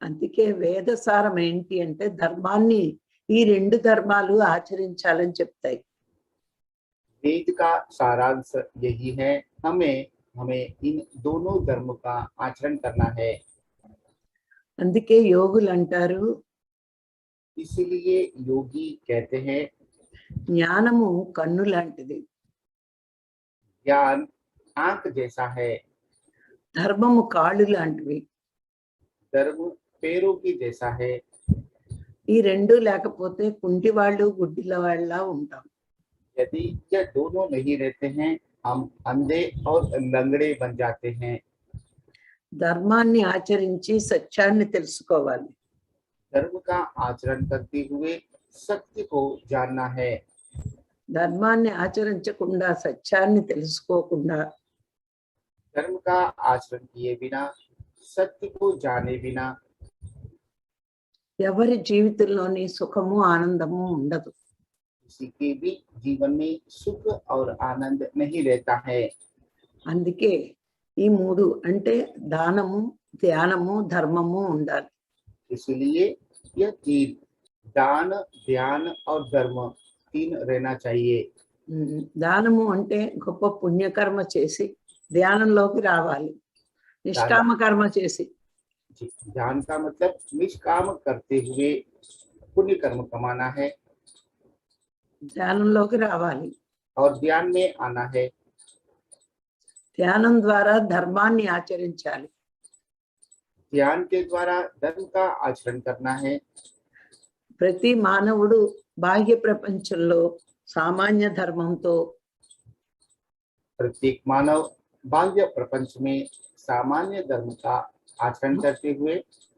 అందుకే వేదసారం ఏంటి అంటే ధర్మాన్ని ఈ రెండు ధర్మాలు ఆచరించాలని చెప్తాయి. वेद का सारांश यही है, हमें इन दोनों धर्म का आचरण करना है। అందుకే యోగులు అంటారు, इसलिए योगी कहते हैं, జ్ఞానము కన్ను లాంటిది, ज्ञान आंख जैसा है, ధర్మము కాళ్ళు లాంటివి. धर्म पैरों की जैसा है। ఈ రెండు లేకపోతే కుంటి వాళ్ళు గుడ్డిల వాళ్ళ ఉంటాం. यदि ये दोनों नहीं रहते हैं, हम अंधे और लंगड़े बन जाते हैं। ధర్మాన్ని ఆచరించి సత్యాన్ని తెలుసుకోవాలి. धर्म का आचरण करते हुए सत्य को जानना है। ధర్మాన్ని ఆచరించకుండా సత్యాన్ని తెలుసుకోకుండా धर्म का आचरण किए बिना, सत्य को जाने बिना ఎవరి జీవితంలోని సుఖము ఆనందము ఉండదు. किसी के भी जीवन में सुख और आनंद नहीं रहता है। అందుకే ఈ మూడు అంటే దానము, ధ్యానము, ధర్మము ఉండాలి. इसलिए यह तीन, दान, ध्यान और धर्म, तीन रहना चाहिए। దానము అంటే గొప్ప పుణ్యకర్మ చేసి ధ్యానంలోకి రావాలి, నిష్కామ కర్మ చేసి. ध्यान का मतलब निष्काम करते हुए पुण्य कर्म कमाना है, ధ్యానంలోకి రావాలి. और ध्यान में आना है। ధ్యానం ద్వారా ధర్మాన్ని ఆచరించాలి. ध्यान के द्वारा धर्म का आचरण करना है। ప్రతి మానవుడు బాహ్య ప్రపంచంలో సామాన్య ధర్మంతో, प्रत्येक मानव बाह्य प्रपंच में सामान्य धर्म का आचरण करते हुए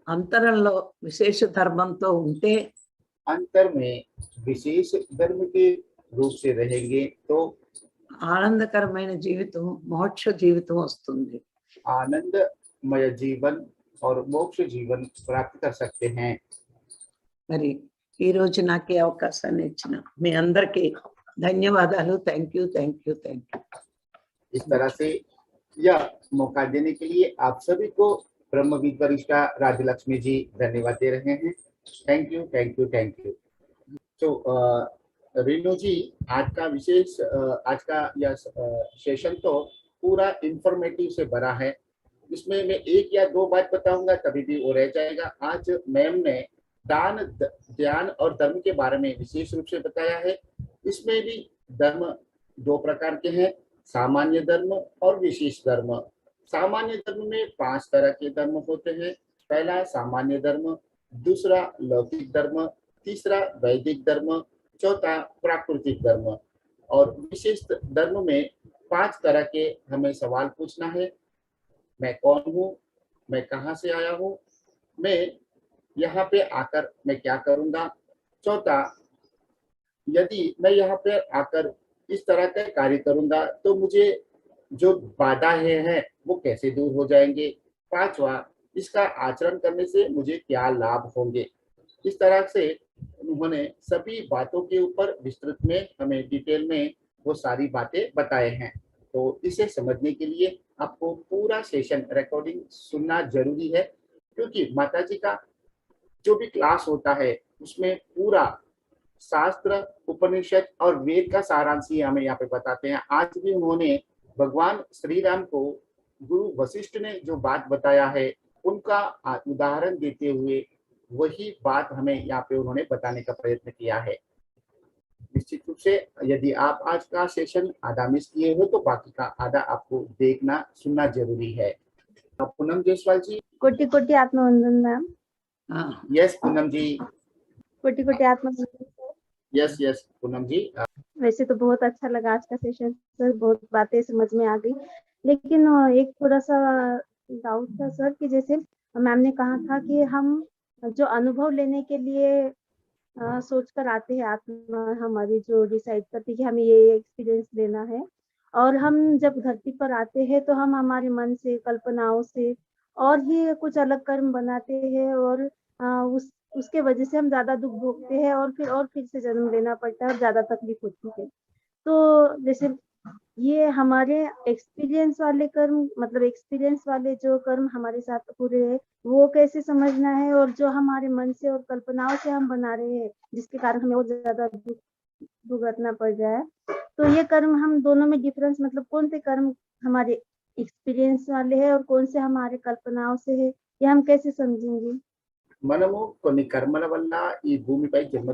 అంతరంలో విశేష ధర్మంతో ఉంటే अंतर में विशेष धर्म के रूप से रहेंगे तो ఆనందకరమైన జీవితం, మోక్ష జీవితం వస్తుంది. आनंदमय जीवन और मोक्ष जीवन प्राप्त कर सकते हैं। మరి ఈ రోజు నాకు ఈ అవకాశాన్ని ఇచ్చిన మీ అందరికీ ధన్యవాదాలు. Thank you, thank you, thank you. इस तरह से यह मौका देने के लिए आप सभी को ब्रह्मविद वरिष्ठा राजलक्ष्मी जी धन्यवाद दे रहे हैं। Thank you, thank you, thank you. तो रीनू जी, आज का विशेष आज का यह सेशन तो पूरा इंफॉर्मेटिव से भरा है। इसमें मैं एक या दो बात बताऊंगा, तभी भी वो रह जाएगा। आज मैम ने दान, ध्यान और धर्म के बारे में विशेष रूप से बताया है। इसमें भी धर्म दो प्रकार के हैं, सामान्य धर्म और विशेष धर्म। सामान्य धर्म में 5 तरह के धर्म होते हैं। पहला सामान्य धर्म, दूसरा लौकिक धर्म, तीसरा वैदिक धर्म, चौथा प्राकृतिक धर्म। और विशेष धर्म में 5 तरह के हमें सवाल पूछना है। मैं कौन हूँ, मैं कहाँ से आया हूँ, मैं यहाँ पे आकर मैं क्या करूँगा। चौथा, यदि मैं यहाँ पे आकर इस तरह का कार्य करूँगा तो मुझे जो बाधाएं हैं वो कैसे दूर हो जाएंगे। पांचवा, इसका आचरण करने से मुझे क्या लाभ होंगे। इस तरह से उन्होंने सभी बातों के ऊपर विस्तृत में हमें डिटेल में वो सारी बातें बताए हैं। तो इसे समझने के लिए आपको पूरा सेशन रिकॉर्डिंग सुनना जरूरी है, क्योंकि माताजी का जो भी क्लास होता है उसमें पूरा शास्त्र, उपनिषद और वेद का सारांश ही हमें यहाँ पे बताते हैं। आज भी उन्होंने भगवान श्री राम को गुरु वशिष्ठ ने जो बात बताया है उनका उदाहरण देते हुए वही बात हमें यहाँ पे उन्होंने बताने का प्रयत्न किया है। निश्चित रूप से यदि आप आज का सेशन आधा मिस किए हो तो बाकी का आधा आपको देखना सुनना जरूरी है। पूनम जायसवाल जी। कोटि कोटि आत्मवंदन मैम। यस पूनम जी। कोटि कोटि आत्मवंदन सर। यस यस पूनम जी। वैसे तो बहुत अच्छा लगा आज का सेशन सर, बहुत बातें समझ में आ गई, लेकिन एक थोड़ा सा डाउट था सर कि जैसे मैम ने कहा था कि हम जो अनुभव लेने के लिए सोच कर आते हैं, आत्मा हमारी जो डिसाइड करती है कि हमें ये एक्सपीरियंस लेना है, और हम जब धरती पर आते हैं तो हम हमारे मन से, कल्पनाओं से और ही कुछ अलग कर्म बनाते हैं, और उसके वजह से हम ज्यादा दुख भोगते हैं और फिर से जन्म लेना पड़ता है और ज्यादा तकलीफ होती है। तो जैसे ये हमारे एक्सपीरियंस वाले कर्म, मतलब एक्सपीरियंस वाले जो कर्म हमारे साथ हो रहे हैं वो कैसे समझना है, और जो हमारे मन से और कल्पनाओं से हम बना रहे हैं जिसके कारण हमें और ज्यादा दुख भुगतना पड़ रहा है, तो ये कर्म हम दोनों में डिफरेंस, मतलब कौन से कर्म हमारे एक्सपीरियंस वाले हैं और कौन से हमारे कल्पनाओं से है, ये हम कैसे समझेंगे? మనము కొన్ని కర్మల వల్ల ఈ భూమిపై జన్మ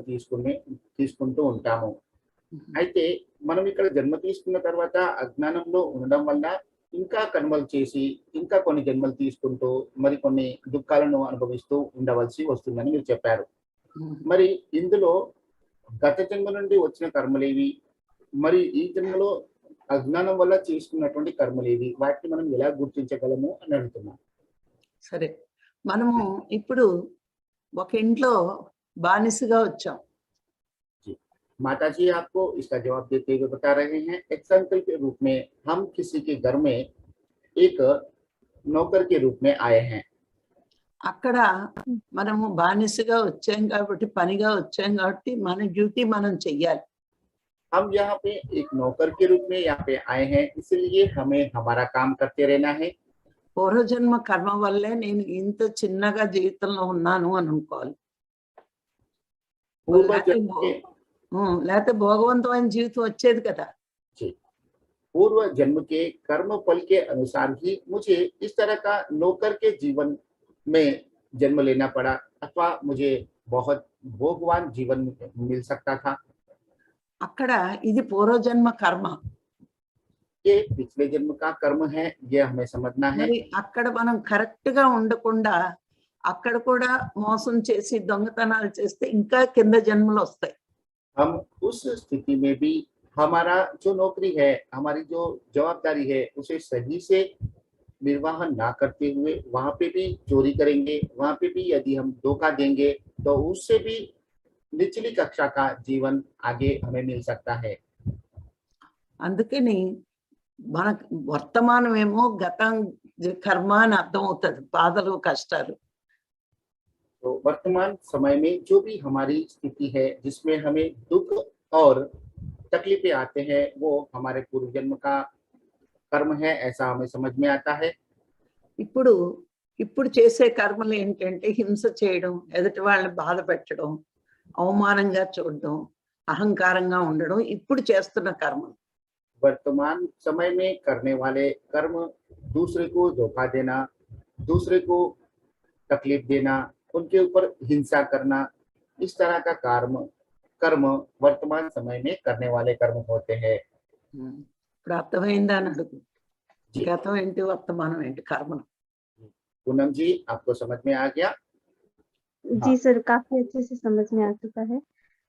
తీసుకుంటూ ఉంటాము. అయితే మనం ఇక్కడ జన్మ తీసుకున్న తర్వాత అజ్ఞానంలో ఉండడం వల్ల ఇంకా కర్మలు చేసి ఇంకా కొన్ని జన్మలు తీసుకుంటూ మరి కొన్ని దుఃఖాలను అనుభవిస్తూ ఉండవలసి వస్తుందని మీరు చెప్పారు. మరి ఇందులో గత జన్మ నుండి వచ్చిన కర్మలేవి, మరి ఈ జన్మలో అజ్ఞానం వల్ల చేసుకున్నటువంటి కర్మలేవి, వాటిని మనం ఎలా గుర్తించగలము అని అడుగుతున్నాం. సరే, మనము ఇప్పుడు ఒక ఇంట్లో బానిసగా వచ్చాం. माता जी आपको इसका जवाब देते हुए बता रहे हैं, एग्जाम्पल के रूप में हम किसी के घर में एक नौकर के रूप में आए हैं। అక్కడ మనము బానిసగా వచ్చాం కాబట్టి, పనిగా వచ్చాం కాబట్టి మన డ్యూటీ మనం చెయ్యాలి. हम यहाँ पे एक नौकर के रूप में यहाँ पे आए हैं, इसलिए हमें हमारा काम करते रहना है। పూర్వజన్మ కర్మ వల్లే నేను ఇంత చిన్నగా జీవితంలో ఉన్నాను అని అనుకోవాలి. पूर्व లేకపోతే जन्म के లేకపోతే భోగవంతమైన జీవితం వచ్చేది కదా. जी, पूर्व जन्म के कर्म फल के अनुसार ही मुझे इस तरह का नौकर के जीवन में जन्म लेना पड़ा, अथवा मुझे बहुत भोगवान जीवन मिल सकता था। అక్కడ ఇది పూర్వజన్మ కర్మ. ये पिछले जन्म का कर्म है, ये हमें समझना है। మరి అక్కడ మనం కరెక్ట్ గా ఉండకుండా అక్కడ కూడా మోసం చేసి దొంగతనాలు చేస్తే ఇంకా కింద జన్మలు వస్తాయి. हम उस स्थिति में भी हमारा जो नौकरी है, हमारी जो जवाबदारी है, उसे सही से निर्वाहन ना करते हुए वहां पे भी चोरी करेंगे, वहां पे भी यदि हम धोखा देंगे तो उससे भी निचली कक्षा का जीवन आगे हमें मिल सकता है। అందుకని మన వర్తమానం ఏమో గతం కర్మ అని అర్థం అవుతుంది, బాధలు కష్టాలు. तो वर्तमान समय में जो भी हमारी स्थिति है, जिसमें हमें दुख और तकलीफें आते हैं, वो हमारे पूर्व जन्म का कर्म है, ऐसा हमें समझ में आता है। ఇప్పుడు ఇప్పుడు చేసే కర్మలు ఏంటంటే హింస చేయడం, ఎదుటి వాళ్ళని బాధ పెట్టడం, అవమానంగా చూడడం, అహంకారంగా ఉండడం ఇప్పుడు చేస్తున్న కర్మలు. वर्तमान समय में करने वाले कर्म दूसरे को धोखा देना, दूसरे को तकलीफ देना, उनके ऊपर हिंसा करना, इस तरह का कर्म वर्तमान समय में करने वाले कर्म होते हैं। ఇప్పుడు అర్థమైందా అని అడుగు. जी, గతం ఏంటి, వర్తమానం ఏంటి, కర్మలు. पूनम जी, आपको समझ में आ गया? जी सर, काफी अच्छे से समझ में आ चुका है।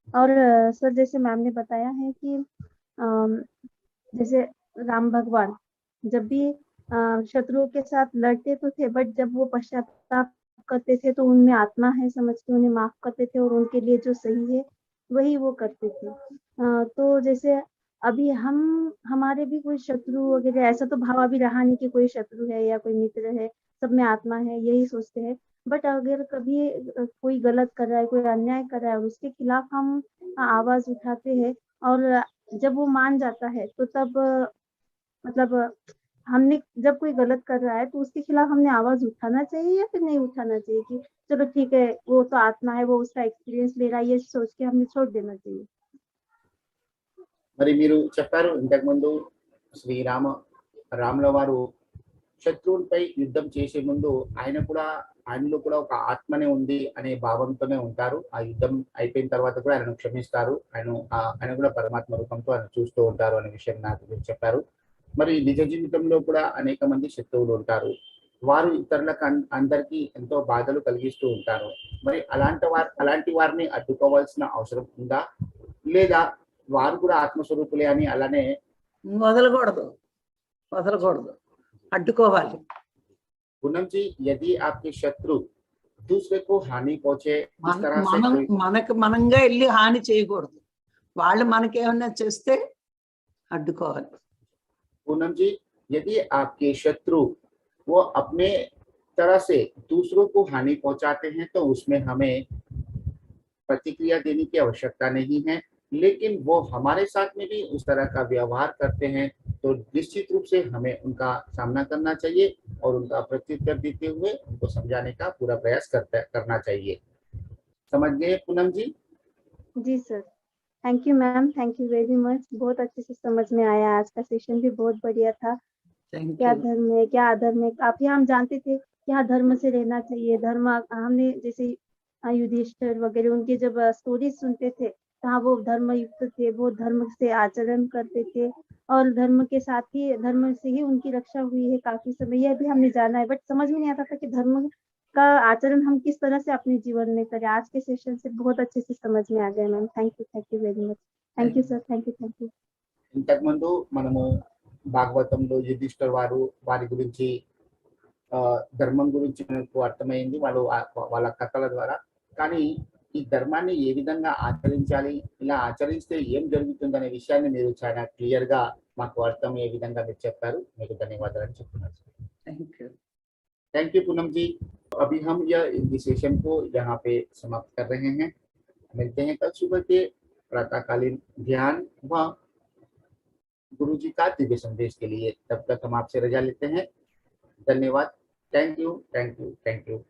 और सर जैसे मैम ने बताया है कि अम, जैसे राम भगवान जब भी शत्रुओं के साथ लड़ते तो थे, बट जब वो पश्चाताप करते थे तो उनमें आत्मा है समझ के उन्हें माफ करते थे और उनके लिए जो सही है वही वो करते थे। तो जैसे अभी हमारे भी कोई शत्रु वगैरह ऐसा तो भाव अभी रहा नहीं कि कोई शत्रु है या कोई मित्र है, सब में आत्मा है यही सोचते हैं। बट अगर कभी कोई गलत कर रहा है, कोई अन्याय कर रहा है, उसके खिलाफ हम आवाज उठाते हैं और जब वो मान जाता है तो तब मतलब हमने जब कोई गलत कर रहा है तो उसके खिलाफ हमने आवाज उठाना चाहिए या फिर नहीं उठाना चाहिए कि चलो ठीक है वो तो आत्मा है, वो उसका एक्सपीरियंस ले रहा है, ये सोच के हमने छोड़ देना चाहिए। మరి మీరు చెప్పారు ఇంతకు ముందు శ్రీరామ రాముల వారు శత్రువులపై యుద్ధం చేసే ముందు ఆయనలో కూడా ఒక ఆత్మనే ఉంది అనే భావంతోనే ఉంటారు. ఆ యుద్ధం అయిపోయిన తర్వాత కూడా ఆయనను క్షమిస్తారు, ఆయన కూడా పరమాత్మ రూపంతో ఆయన చూస్తూ ఉంటారు అనే విషయం నాకు మీరు చెప్పారు. మరి నిజ జీవితంలో కూడా అనేక మంది శత్రువులు ఉంటారు, వారు ఇతరులకు అందరికీ ఎంతో బాధలు కలిగిస్తూ ఉంటారు. మరి అలాంటి వారిని అడ్డుకోవాల్సిన అవసరం ఉందా, లేదా వారు కూడా ఆత్మస్వరూపులే అని అలానే వదలకూడదు, అడ్డుకోవాలి. पूनम जी, यदि आपके शत्रु दूसरे को हानि पहुंचे इस तरह से మనకు మనంగా వెళ్ళి హాని చేయకూడదు, వాళ్ళు మనకేమన్నా చేస్తే అడ్డుకోవాలి. पूनम जी, यदि आपके शत्रु वो अपने तरह से दूसरों को हानि पहुंचाते हैं तो उसमें हमें प्रतिक्रिया देने की आवश्यकता नहीं है, लेकिन वो हमारे साथ में भी उस तरह का व्यवहार करते हैं तो निश्चित रूप से हमें उनका सामना करना चाहिए और उनका प्रत्युत्तर देते हुए उनको समझाने का पूरा प्रयास करना चाहिए। समझ गए पूनम जी? जी sir, thank you ma'am, thank you very much. बहुत अच्छे से समझ में आया, आज का सेशन भी बहुत बढ़िया था। क्या धर्म है, क्या अधर्म है, काफी हम जानते थे क्या धर्म से रहना चाहिए। धर्म हमने जैसे युधिष्ठिर वगैरह उनके जब स्टोरीज सुनते थे हाँ वो धर्म युक्त थे, वो धर्म से आचरण करते थे और धर्म के साथ ही धर्म से ही उनकी रक्षा हुई है काफी समय, यह भी हमने जाना है। बट समझ में नहीं आता था कि धर्म का आचरण हम किस तरह से अपने जीवन में करें। आज के सेशन से बहुत अच्छे से समझ में आ गया ma'am, thank you very much. Thank you sir, thank you. ఇంతకు ముందు మనము భాగవతంలో యుధిష్ఠిర్ వారి గురించి ధర్మం గురించి మనకు అర్థమైంది వాళ్ళ కథల ద్వారా. కానీ ఈ ధర్మాన్ని ఏ విధంగా ఆచరించాలి, ఇలా ఆచరిస్తే ఏం జరుగుతుందనే విషయాన్ని మీరు చాలా క్లియర్ గా మాకు అర్థమయ్యే విధంగా మీరు చెప్పారు. మీకు ధన్యవాదాలు చెప్తున్నారు. Thank you. Thank you Poonam ji. अभी हम यह हिंदी सेशन को यहाँ पे समाप्त कर रहे हैं। मिलते हैं कल सुबह के प्रातःकालीन ध्यान व गुरु जी का दिव्य संदेश के लिए। तब तक हम आपसे रजा लेते हैं। धन्यवाद। Thank you, thank you, thank you.